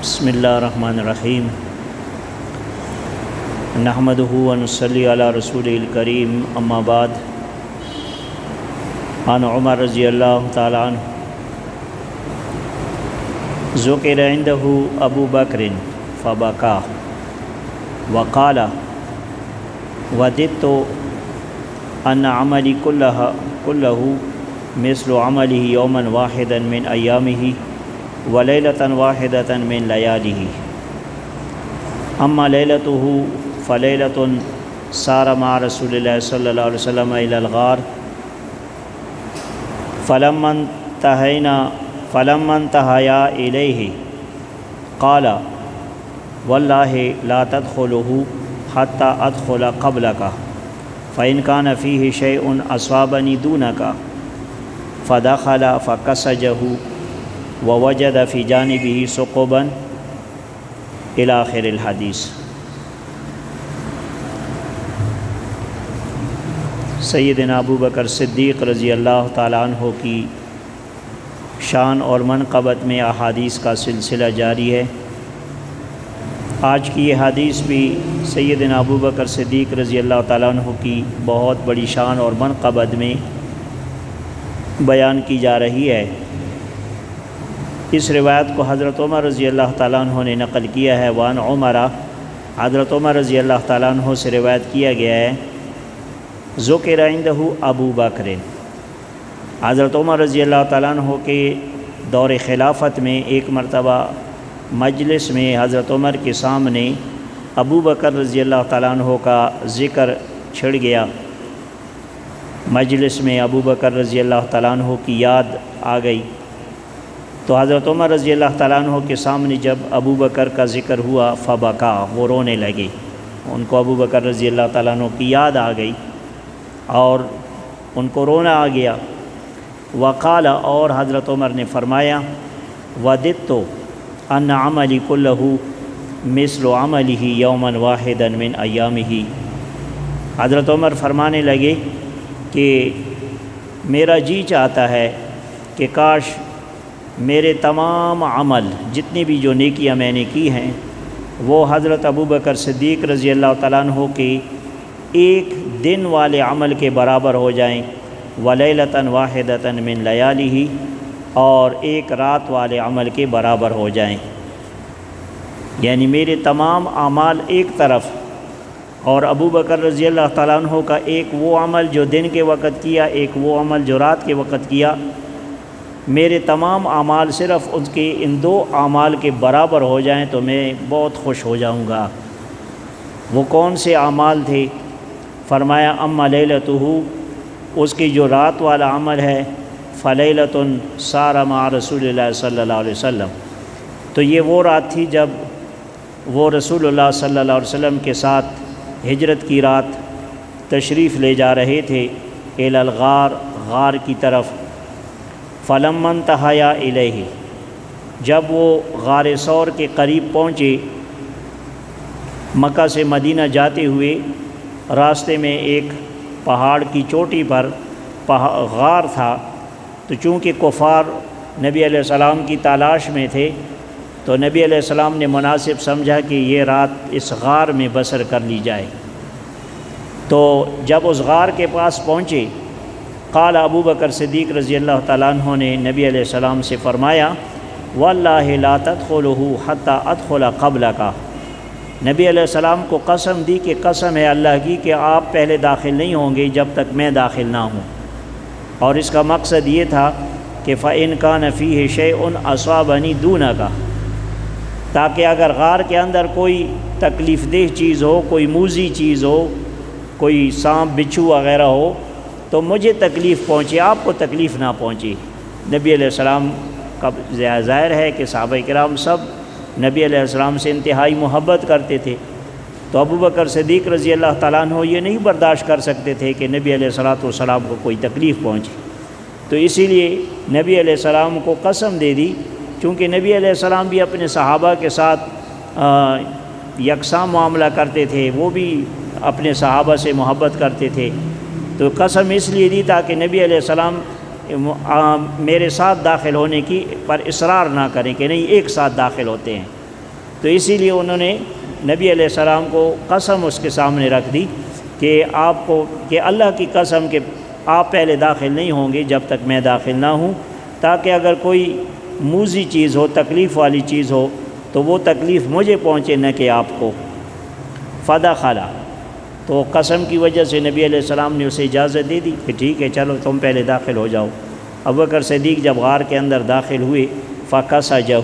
بسم اللہ الرحمن الرحیم نحمدہ ونصلی علی رسول الکریم اما بعد عن عمر رضی اللہ تعالی عنہ ذکر عنده ابو بکر فبکا وقال وددت ان عملی کلہ مثل عمله یوما واحدا من ایامه ولیلة واحدة من لیاله اما لیلته فلیلة سار مع رسول اللہ صلی اللہ علیہ وسلم الى الغار فلما انتهيا الیہ قال واللہ لا تدخله حتى ادخل قبلك فإن كان فيه شيء أصابني دونك فدخل فكسجه ووجد في جانبه ثقبا إلى آخر الحدیث۔ سیدنا ابو بکر صدیق رضی اللہ تعالیٰ عنہ کی شان اور منقبت میں احادیث کا سلسلہ جاری ہے۔ آج کی یہ حدیث بھی سیدنا ابو بکر صدیق رضی اللہ تعالیٰ عنہ کی بہت بڑی شان اور منقبت میں بیان کی جا رہی ہے۔ اس روایت کو حضرت عمر رضی اللہ تعالیٰ عنہ نے نقل کیا ہے۔ وان عمر، حضرت عمر رضی اللہ تعالیٰ عنہ سے روایت کیا گیا ہے۔ ذکر عنده ابو بکر، حضرت عمر رضی اللہ تعالیٰ عنہ کے دور خلافت میں ایک مرتبہ مجلس میں حضرت عمر کے سامنے ابو بکر رضی اللہ تعالیٰ عنہ کا ذکر چھڑ گیا۔ مجلس میں ابو بکر رضی اللہ تعالیٰ عنہ کی یاد آ گئی، تو حضرت عمر رضی اللہ تعالیٰ عنہ کے سامنے جب ابو بکر کا ذکر ہوا فبکا، وہ رونے لگے۔ ان کو ابو بکر رضی اللہ تعالیٰ عنہ کی یاد آ گئی اور ان کو رونا آ گیا۔ وقال، اور حضرت عمر نے فرمایا، وددت ان عملی کلہ مثل عملہ یوما واحدا من ایامہ۔ حضرت عمر فرمانے لگے کہ میرا جی چاہتا ہے کہ کاش میرے تمام عمل، جتنی بھی جو نیکیاں میں نے کی ہیں، وہ حضرت ابو بکر صدیق رضی اللہ تعالیٰ عنہ کے ایک دن والے عمل کے برابر ہو جائیں، ولیلۃ واحدۃ من لیالہ، اور ایک رات والے عمل کے برابر ہو جائیں۔ یعنی میرے تمام اعمال ایک طرف، اور ابو بکر رضی اللہ تعالیٰ عنہ کا ایک وہ عمل جو دن کے وقت کیا، ایک وہ عمل جو رات کے وقت کیا، میرے تمام اعمال صرف ان کے ان دو اعمال کے برابر ہو جائیں تو میں بہت خوش ہو جاؤں گا۔ وہ کون سے اعمال تھے؟ فرمایا اما لیلتہ، اس کی جو رات والا عمل ہے، فلیلۃ سار مع رسول اللہ صلی اللہ علیہ وسلم، تو یہ وہ رات تھی جب وہ رسول اللہ صلی اللہ علیہ وسلم کے ساتھ ہجرت کی رات تشریف لے جا رہے تھے الی الغار، غار کی طرف۔ فلما انتہیا الیہ، جب وہ غار ثور کے قریب پہنچے، مکہ سے مدینہ جاتے ہوئے راستے میں ایک پہاڑ کی چوٹی پر غار تھا، تو چونکہ کفار نبی علیہ السلام کی تلاش میں تھے، تو نبی علیہ السلام نے مناسب سمجھا کہ یہ رات اس غار میں بسر کر لی جائے۔ تو جب اس غار کے پاس پہنچے، قال ابو بکر صدیق رضی اللہ تعالیٰ عنہ نے نبی علیہ السلام سے فرمایا، واللہ لا تدخلہ حتی ادخل قبلک۔ نبی علیہ السلام کو قسم دی کہ قسم ہے اللہ کی کہ آپ پہلے داخل نہیں ہوں گے جب تک میں داخل نہ ہوں۔ اور اس کا مقصد یہ تھا کہ فَإِنْ كَانَ فِيهِ شَيْءٌ أَصَابَنِي دُونَكَ، تاکہ اگر غار کے اندر کوئی تکلیف دہ چیز ہو، کوئی موذی چیز ہو، کوئی سانپ بچھو وغیرہ ہو، تو مجھے تکلیف پہنچے، آپ کو تکلیف نہ پہنچے۔ نبی علیہ السلام کا ظاہر ہے کہ صحابہ کرام سب نبی علیہ السلام سے انتہائی محبت کرتے تھے، تو ابو بکر صدیق رضی اللہ تعالیٰ عنہ یہ نہیں برداشت کر سکتے تھے کہ نبی علیہ السلام کو کوئی تکلیف پہنچے، تو اسی لیے نبی علیہ السلام کو قسم دے دی، چونکہ نبی علیہ السلام بھی اپنے صحابہ کے ساتھ یکساں معاملہ کرتے تھے، وہ بھی اپنے صحابہ سے محبت کرتے تھے، تو قسم اس لیے دی تاکہ نبی علیہ السلام میرے ساتھ داخل ہونے کی پر اصرار نہ کریں کہ نہیں ایک ساتھ داخل ہوتے ہیں، تو اسی لیے انہوں نے نبی علیہ السلام کو قسم اس کے سامنے رکھ دی کہ آپ کو کہ اللہ کی قسم کہ آپ پہلے داخل نہیں ہوں گے جب تک میں داخل نہ ہوں، تاکہ اگر کوئی موذی چیز ہو، تکلیف والی چیز ہو تو وہ تکلیف مجھے پہنچے نہ کہ آپ کو۔ فدخل، تو قسم کی وجہ سے نبی علیہ السلام نے اسے اجازت دے دی کہ ٹھیک ہے چلو تم پہلے داخل ہو جاؤ۔ ابوبکر صدیق جب غار کے اندر داخل ہوئے، فکسجہ،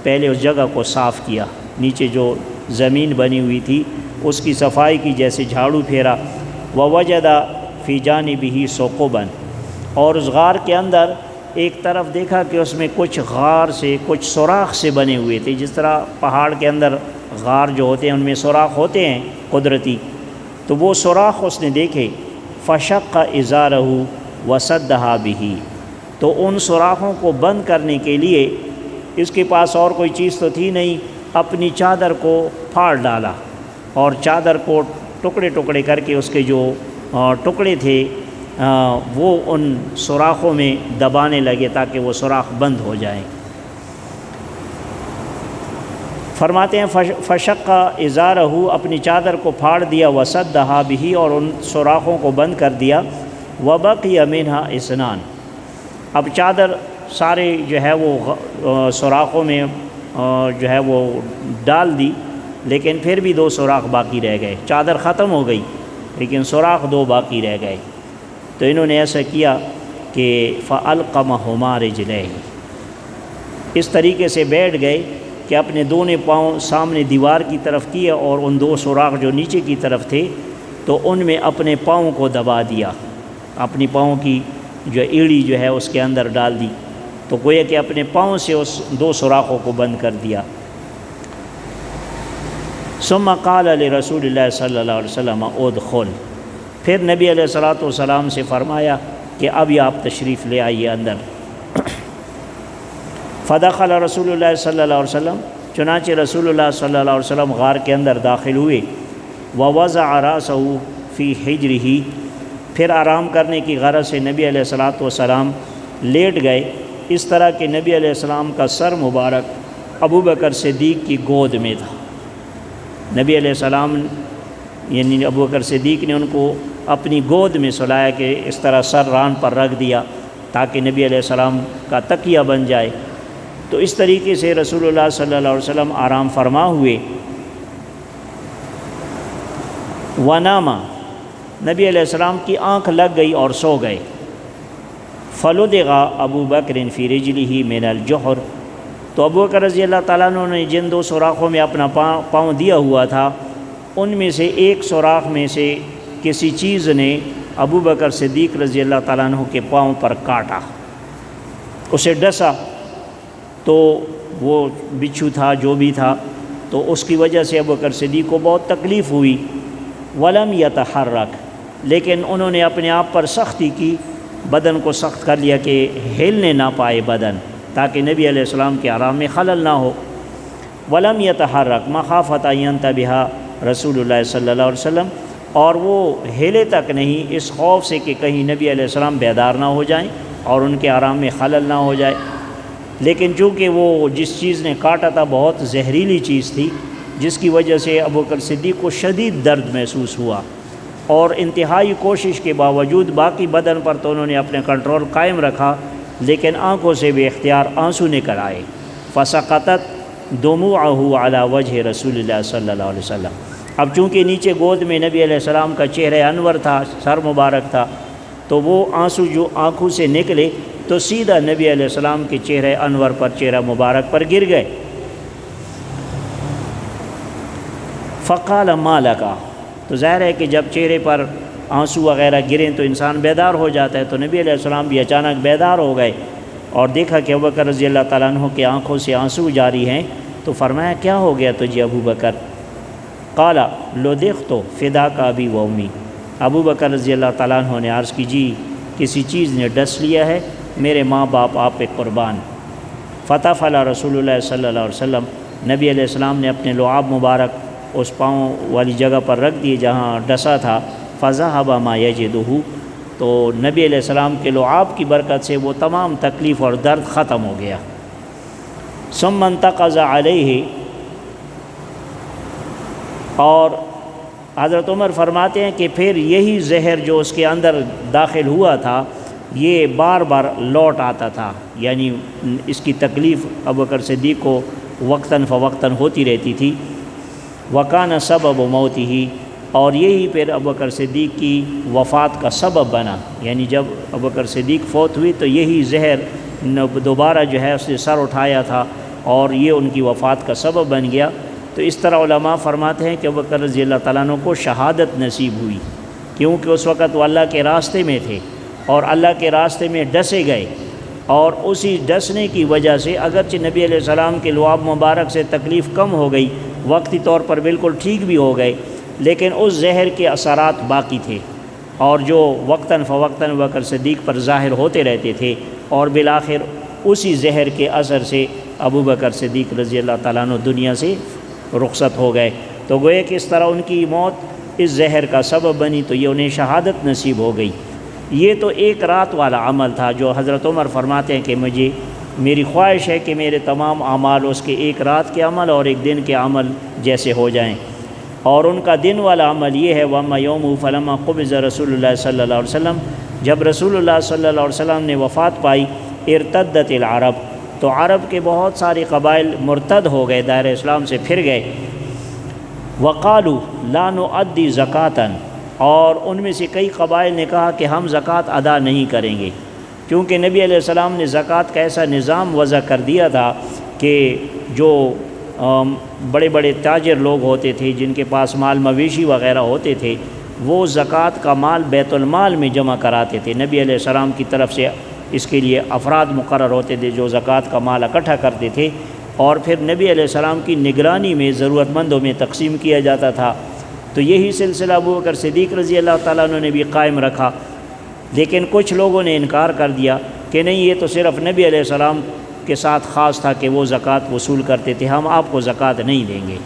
پہلے اس جگہ کو صاف کیا، نیچے جو زمین بنی ہوئی تھی اس کی صفائی کی، جیسے جھاڑو پھیرا۔ ووجد فی جانبہ ثقبا، اور اس غار کے اندر ایک طرف دیکھا کہ اس میں کچھ غار سے، کچھ سوراخ سے بنے ہوئے تھے، جس طرح پہاڑ کے اندر غار جو ہوتے ہیں ان میں سوراخ ہوتے ہیں قدرتی، تو وہ سوراخ اس نے دیکھے۔ فشق ازارہ وسدھا بہ، تو ان سوراخوں کو بند کرنے کے لیے اس کے پاس اور کوئی چیز تو تھی نہیں، اپنی چادر کو پھاڑ ڈالا اور چادر کو ٹکڑے ٹکڑے کر کے اس کے جو ٹکڑے تھے وہ ان سوراخوں میں دبانے لگے تاکہ وہ سوراخ بند ہو جائیں۔ فرماتے ہیں فشق ازارہ، اپنی چادر کو پھاڑ دیا، وسدھا بہ، اور ان سوراخوں کو بند کر دیا۔ وبقی منہا اثنان، اب چادر سارے جو ہے وہ سوراخوں میں جو ہے وہ ڈال دی، لیکن پھر بھی 2 سوراخ باقی رہ گئے، چادر ختم ہو گئی لیکن سوراخ 2 باقی رہ گئے۔ تو انہوں نے ایسا کیا کہ فَأَلْقَمَهُمَا رِجْلَيْهِ، اس طریقے سے بیٹھ گئے کہ اپنے دونوں پاؤں سامنے دیوار کی طرف کیے اور ان 2 سوراخ جو نیچے کی طرف تھے تو ان میں اپنے پاؤں کو دبا دیا، اپنی پاؤں کی جو ایڑی جو ہے اس کے اندر ڈال دی، تو گویا کہ اپنے پاؤں سے اس 2 سوراخوں کو بند کر دیا۔ ثم قال لرسول اللہ صلی اللہ علیہ وسلم ادخل، پھر نبی علیہ الصلوۃ والسلام سے فرمایا کہ اب یہ آپ تشریف لے آئیے اندر۔ فدخل رسول اللہ صلی اللہ علیہ وسلم، چنانچہ رسول اللہ صلی اللہ علیہ وسلم غار کے اندر داخل ہوئے۔ ووضع راسہ فی حجرہ، پھر آرام کرنے کی غرض سے نبی علیہ الصلوۃ والسلام لیٹ گئے، اس طرح کہ نبی علیہ السلام کا سر مبارک ابوبکر صدیق کی گود میں تھا۔ نبی علیہ السلام یعنی ابوبکر صدیق نے ان کو اپنی گود میں سلایا کہ اس طرح سر ران پر رکھ دیا تاکہ نبی علیہ السلام کا تکیہ بن جائے۔ تو اس طریقے سے رسول اللہ صلی اللہ علیہ وسلم آرام فرما ہوئے۔ وناما، نبی علیہ السلام کی آنکھ لگ گئی اور سو گئے۔ فلدغ ابو بکر فی رجلہ من الجحر، تو ابو بکر رضی اللہ تعالیٰ عنہ نے جن 2 سوراخوں میں اپنا پاؤں دیا ہوا تھا ان میں سے ایک سوراخ میں سے کسی چیز نے ابو بکر صدیق رضی اللہ تعالیٰ عنہ کے پاؤں پر کاٹا، اسے ڈسا، تو وہ بچھو تھا جو بھی تھا، تو اس کی وجہ سے ابو بکر صدیق کو بہت تکلیف ہوئی۔ ولم یتحرک، لیکن انہوں نے اپنے آپ پر سختی کی، بدن کو سخت کر لیا کہ ہلنے نہ پائے بدن، تاکہ نبی علیہ السلام کے آرام میں خلل نہ ہو۔ ولم یتحرک مخافۃ ان ینتبہ رسول اللہ صلی اللہ علیہ وسلم، اور وہ ہلے تک نہیں اس خوف سے کہ کہیں نبی علیہ السلام بیدار نہ ہو جائیں اور ان کے آرام میں خلل نہ ہو جائے۔ لیکن چونکہ وہ جس چیز نے کاٹا تھا بہت زہریلی چیز تھی، جس کی وجہ سے ابوبکر صدیق کو شدید درد محسوس ہوا، اور انتہائی کوشش کے باوجود باقی بدن پر تو انہوں نے اپنے کنٹرول قائم رکھا، لیکن آنکھوں سے بے اختیار آنسو نکل آئے۔ فسقطت دموعہ علی وجہ رسول اللہ صلی اللہ علیہ وسلم، اب چونکہ نیچے گود میں نبی علیہ السلام کا چہرہ انور تھا، سر مبارک تھا، تو وہ آنسو جو آنکھوں سے نکلے تو سیدھا نبی علیہ السلام کے چہرہ انور پر، چہرہ مبارک پر گر گئے۔ فقال ما لک، تو ظاہر ہے کہ جب چہرے پر آنسو وغیرہ گریں تو انسان بیدار ہو جاتا ہے، تو نبی علیہ السلام بھی اچانک بیدار ہو گئے اور دیکھا کہ ابوبکر رضی اللہ تعالیٰ عنہ کے آنکھوں سے آنسو جاری ہیں، تو فرمایا کیا ہو گیا تجھے ابو بکر؟ قال لدغت فداک ابی و امی، ابو بکر رضی اللہ تعالیٰ عنہ نے عرض کی جی کسی چیز نے ڈس لیا ہے، میرے ماں باپ آپ پہ قربان۔ فتفل رسول اللہ صلی اللہ علیہ وسلم، نبی علیہ السلام نے اپنے لعاب مبارک اس پاؤں والی جگہ پر رکھ دیے جہاں ڈسا تھا۔ فذهب ما یجدہ، تو نبی علیہ السلام کے لعاب کی برکت سے وہ تمام تکلیف اور درد ختم ہو گیا۔ ثم انتقض علیہ، اور حضرت عمر فرماتے ہیں کہ پھر یہی زہر جو اس کے اندر داخل ہوا تھا یہ بار بار لوٹ آتا تھا، یعنی اس کی تکلیف ابوبکر صدیق کو وقتاً فوقتاً ہوتی رہتی تھی۔ وکانہ سبب موتہ، اور یہی پھر ابوبکر صدیق کی وفات کا سبب بنا، یعنی جب ابوبکر صدیق فوت ہوئی تو یہی زہر دوبارہ جو ہے اس نے سر اٹھایا تھا اور یہ ان کی وفات کا سبب بن گیا۔ تو اس طرح علماء فرماتے ہیں کہ ابوبکر رضی اللہ تعالیٰ عنہ کو شہادت نصیب ہوئی، کیونکہ اس وقت وہ اللہ کے راستے میں تھے اور اللہ کے راستے میں ڈسے گئے، اور اسی ڈسنے کی وجہ سے اگرچہ نبی علیہ السلام کے لعاب مبارک سے تکلیف کم ہو گئی، وقتی طور پر بالکل ٹھیک بھی ہو گئے، لیکن اس زہر کے اثرات باقی تھے اور جو وقتاً فوقتاً ابوبکر صدیق پر ظاہر ہوتے رہتے تھے، اور بالآخر اسی زہر کے اثر سے ابوبکر صدیق رضی اللہ تعالیٰ عنہ دنیا سے رخصت ہو گئے۔ تو گویا کہ اس طرح ان کی موت اس زہر کا سبب بنی، تو یہ انہیں شہادت نصیب ہو گئی۔ یہ تو ایک رات والا عمل تھا جو حضرت عمر فرماتے ہیں کہ میری خواہش ہے کہ میرے تمام اعمال اس کے ایک رات کے عمل اور ایک دن کے عمل جیسے ہو جائیں۔ اور ان کا دن والا عمل یہ ہے وَأَمَّا يَوْمُهُ فَلَمَّا قُبِضَ رسول اللہ صلی اللہ علیہ وسلم، جب رسول اللہ صلی اللہ علیہ وسلم نے وفات پائی، ارتدت العرب، تو عرب کے بہت سارے قبائل مرتد ہو گئے، دائرہ اسلام سے پھر گئے۔ وَقَالُوا لَا نُؤَدِّي زَكَاةً، اور ان میں سے کئی قبائل نے کہا کہ ہم زکوٰۃ ادا نہیں کریں گے، کیونکہ نبی علیہ السلام نے زکوٰۃ کا ایسا نظام وضع کر دیا تھا کہ جو بڑے بڑے تاجر لوگ ہوتے تھے جن کے پاس مال مویشی وغیرہ ہوتے تھے، وہ زکوٰۃ کا مال بیت المال میں جمع کراتے تھے۔ نبی علیہ السلام کی طرف سے اس کے لیے افراد مقرر ہوتے تھے جو زکوٰۃ کا مال اکٹھا کرتے تھے، اور پھر نبی علیہ السلام کی نگرانی میں ضرورت مندوں میں تقسیم کیا جاتا تھا۔ تو یہی سلسلہ ابوبکر صدیق رضی اللہ تعالیٰ عنہ نے بھی قائم رکھا، لیکن کچھ لوگوں نے انکار کر دیا کہ نہیں، یہ تو صرف نبی علیہ السلام کے ساتھ خاص تھا کہ وہ زکوٰۃ وصول کرتے تھے، ہم آپ کو زکوٰۃ نہیں دیں گے۔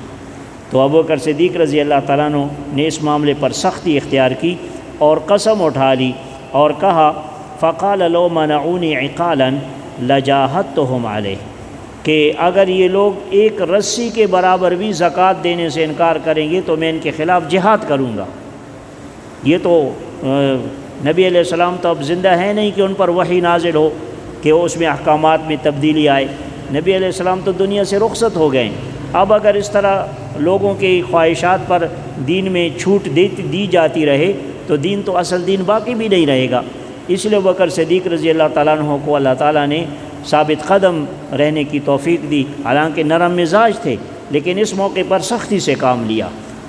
تو ابوبکر صدیق رضی اللہ تعالیٰ عنہ نے اس معاملے پر سختی اختیار کی اور قسم اٹھا لی اور کہا فَقَالَ لَوْ مَنَعُونِي عِقَالًا لَجَاهَدتُّهُمْ عَلَيْهِ، کہ اگر یہ لوگ ایک رسی کے برابر بھی زکوٰۃ دینے سے انکار کریں گے تو میں ان کے خلاف جہاد کروں گا۔ یہ تو نبی علیہ السلام تو اب زندہ ہیں نہیں کہ ان پر وحی نازل ہو کہ اس میں احکامات میں تبدیلی آئے، نبی علیہ السلام تو دنیا سے رخصت ہو گئے۔ اب اگر اس طرح لوگوں کی خواہشات پر دین میں چھوٹ دی جاتی رہے تو دین تو اصل دین باقی بھی نہیں رہے گا۔ اس لیے ابوبکر صدیق رضی اللہ تعالیٰ عنہ کو اللہ تعالیٰ نے ثابت قدم رہنے کی توفیق دی، حالانکہ نرم مزاج تھے، لیکن اس موقع پر سختی سے کام لیا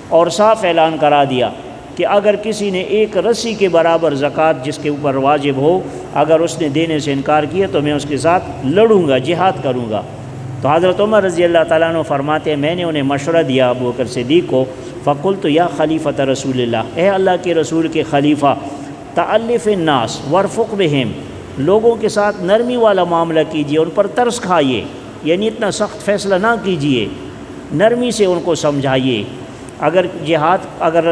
اور صاف اعلان کرا دیا کہ اگر کسی نے ایک رسی کے برابر زکوٰۃ جس کے اوپر واجب ہو، اگر اس نے دینے سے انکار کیا تو میں اس کے ساتھ لڑوں گا، جہاد کروں گا۔ تو حضرت عمر رضی اللہ تعالیٰ عنہ فرماتے ہیں میں نے انہیں مشورہ دیا ابوبکر صدیق کو، فقلت یا خلیفۃ رسول اللہ، اے اللہ کے رسول کے خلیفہ، تألف الناس وارفق بہم، لوگوں کے ساتھ نرمی والا معاملہ کیجیے، ان پر ترس کھائیے، یعنی اتنا سخت فیصلہ نہ کیجیے، نرمی سے ان کو سمجھائیے۔ اگر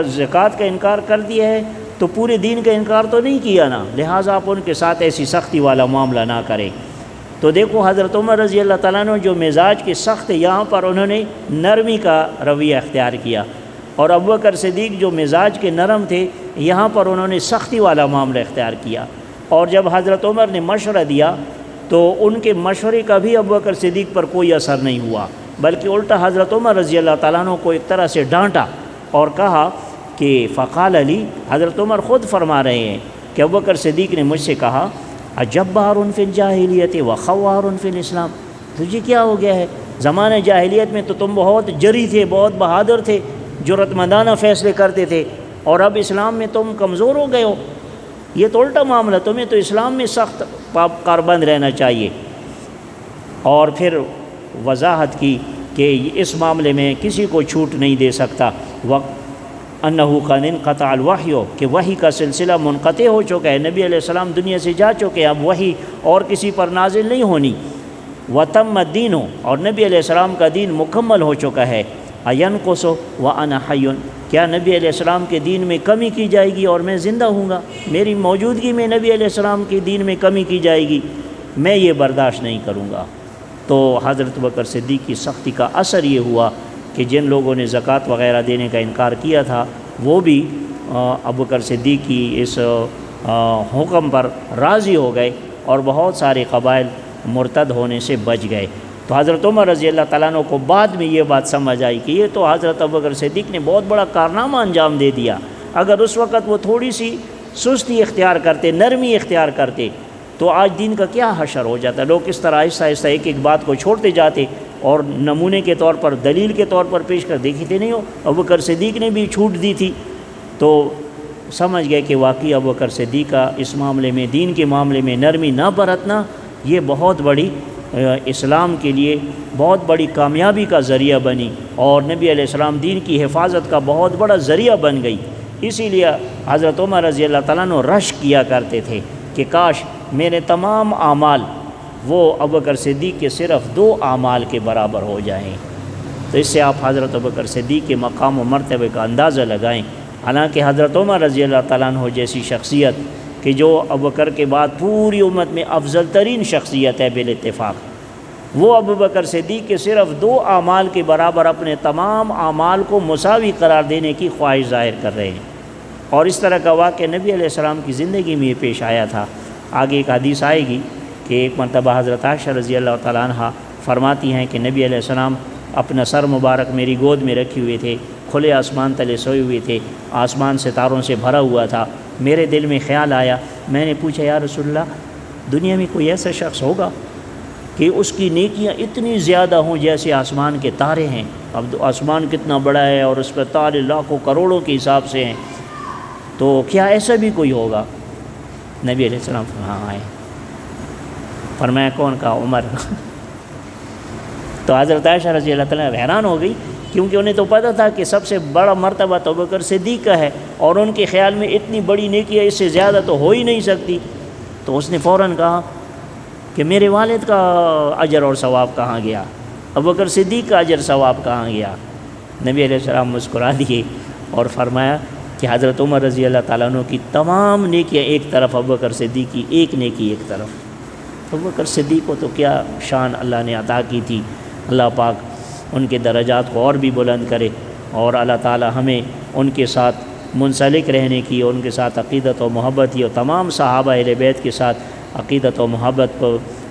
زکوٰۃ کا انکار کر دیا ہے تو پورے دین کا انکار تو نہیں کیا نا، لہٰذا آپ ان کے ساتھ ایسی سختی والا معاملہ نہ کریں۔ تو دیکھو حضرت عمر رضی اللہ تعالیٰ عنہ جو مزاج کے سخت، یہاں پر انہوں نے نرمی کا رویہ اختیار کیا، اور ابوبکر صدیق جو مزاج کے نرم تھے یہاں پر انہوں نے سختی والا معاملہ اختیار کیا۔ اور جب حضرت عمر نے مشورہ دیا تو ان کے مشورے کا بھی ابوبکر صدیق پر کوئی اثر نہیں ہوا، بلکہ الٹا حضرت عمر رضی اللہ تعالیٰ عنہ کو ایک طرح سے ڈانٹا اور کہا کہ فقال علی، حضرت عمر خود فرما رہے ہیں کہ ابوبکر صدیق نے مجھ سے کہا اجبار فی الجاہلیت و خوار فی الاسلام، تجھے کیا ہو گیا ہے؟ زمانہ جاہلیت میں تو تم بہت جری تھے، بہت بہادر تھے، جرأت مندانہ فیصلے کرتے تھے، اور اب اسلام میں تم کمزور ہو گئے ہو۔ یہ تو الٹا معاملہ، تمہیں تو اسلام میں سخت کاربند رہنا چاہیے۔ اور پھر وضاحت کی کہ اس معاملے میں کسی کو چھوٹ نہیں دے سکتا، انہو قد انقطع الوحی، کہ وحی کا سلسلہ منقطع ہو چکا ہے، نبی علیہ السلام دنیا سے جا چکے، اب وحی اور کسی پر نازل نہیں ہونی۔ وتم الدین، اور نبی علیہ السلام کا دین مکمل ہو چکا ہے۔ اینقص وانا حی، کیا نبی علیہ السلام کے دین میں کمی کی جائے گی اور میں زندہ ہوں گا؟ میری موجودگی میں نبی علیہ السلام کے دین میں کمی کی جائے گی، میں یہ برداشت نہیں کروں گا۔ تو حضرت ابوبکر صدیق کی سختی کا اثر یہ ہوا کہ جن لوگوں نے زکوٰۃ وغیرہ دینے کا انکار کیا تھا وہ بھی ابوبکر صدیق کی اس حکم پر راضی ہو گئے اور بہت سارے قبائل مرتد ہونے سے بچ گئے۔ تو حضرت عمر رضی اللہ تعالیٰ عنہ کو بعد میں یہ بات سمجھ آئی کہ یہ تو حضرت ابوبکر صدیق نے بہت بڑا کارنامہ انجام دے دیا، اگر اس وقت وہ تھوڑی سی سستی اختیار کرتے، نرمی اختیار کرتے تو آج دین کا کیا حشر ہو جاتا۔ لوگ اس طرح آہستہ آہستہ ایک ایک بات کو چھوڑتے جاتے اور نمونے کے طور پر، دلیل کے طور پر پیش کر دیکھتے نہیں ہو ابوبکر صدیق نے بھی چھوٹ دی تھی، تو سمجھ گئے کہ واقعی ابوبکر صدیق کا اس معاملے میں، دین کے معاملے میں نرمی نہ برتنا یہ بہت بڑی اسلام کے لیے بہت بڑی کامیابی کا ذریعہ بنی، اور نبی علیہ السلام دین کی حفاظت کا بہت بڑا ذریعہ بن گئی۔ اسی لیے حضرت عمر رضی اللہ تعالیٰ عنہ رش کیا کرتے تھے کہ کاش میرے تمام اعمال وہ ابوبکر صدیق کے صرف 2 اعمال کے برابر ہو جائیں۔ تو اس سے آپ حضرت ابوبکر صدیق کے مقام و مرتبے کا اندازہ لگائیں۔ حالانکہ حضرت عمر رضی اللہ تعالیٰ عنہ جیسی شخصیت کہ جو ابوبکر کے بعد پوری امت میں افضل ترین شخصیت ہے بالاتفاق، وہ ابوبکر صدیق کے صرف 2 اعمال کے برابر اپنے تمام اعمال کو مساوی قرار دینے کی خواہش ظاہر کر رہے ہیں۔ اور اس طرح کا واقعہ نبی علیہ السلام کی زندگی میں یہ پیش آیا تھا۔ آگے ایک حدیث آئے گی کہ ایک مرتبہ حضرت عائشہ رضی اللہ تعالیٰ عنہ فرماتی ہیں کہ نبی علیہ السلام اپنا سر مبارک میری گود میں رکھے ہوئے تھے، کھلے آسمان تلے سوئے ہوئے تھے، آسمان ستاروں سے بھرا ہوا تھا۔ میرے دل میں خیال آیا، میں نے پوچھا یا رسول اللہ، دنیا میں کوئی ایسا شخص ہوگا کہ اس کی نیکیاں اتنی زیادہ ہوں جیسے آسمان کے تارے ہیں؟ اب آسمان کتنا بڑا ہے اور اس پر تارے لاکھوں کروڑوں کے حساب سے ہیں، تو کیا ایسا بھی کوئی ہوگا؟ نبی علیہ السلام ہاں آئے، فرمایا کون؟ کا عمر۔ تو حضرت عائشہ رضی اللہ تعالیٰ حیران ہو گئی، کیونکہ انہیں تو پتہ تھا کہ سب سے بڑا مرتبہ تو ابوبکر صدیق کا ہے، اور ان کے خیال میں اتنی بڑی نیکی اس سے زیادہ تو ہو ہی نہیں سکتی۔ تو اس نے فوراً کہا کہ میرے والد کا اجر اور ثواب کہاں گیا؟ ابوبکر صدیق کا اجر ثواب کہاں گیا؟ نبی علیہ السلام مسکرا دیے اور فرمایا کہ حضرت عمر رضی اللہ تعالیٰ عنہ کی تمام نیکیاں ایک طرف، ابوبکر صدیق کی ایک نیکی ایک طرف۔ ابوبکر صدیق کو تو کیا شان اللہ نے عطا کی تھی، اللہ پاک ان کے درجات کو اور بھی بلند کرے، اور اللہ تعالیٰ ہمیں ان کے ساتھ منسلک رہنے کی، اور ان کے ساتھ عقیدت و محبت کی، اور تمام صحابہ اہل بیت کے ساتھ عقیدت و محبت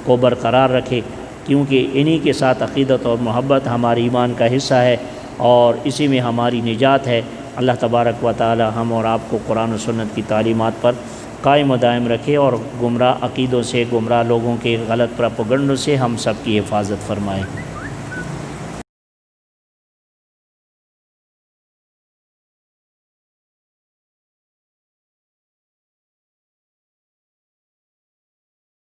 کو برقرار رکھے، کیونکہ انہی کے ساتھ عقیدت اور محبت ہمارے ایمان کا حصہ ہے، اور اسی میں ہماری نجات ہے۔ اللہ تبارک و تعالی ہم اور آپ کو قرآن و سنت کی تعلیمات پر قائم و دائم رکھے، اور گمراہ عقیدوں سے، گمراہ لوگوں کے غلط پروپیگنڈوں سے ہم سب کی حفاظت فرمائے۔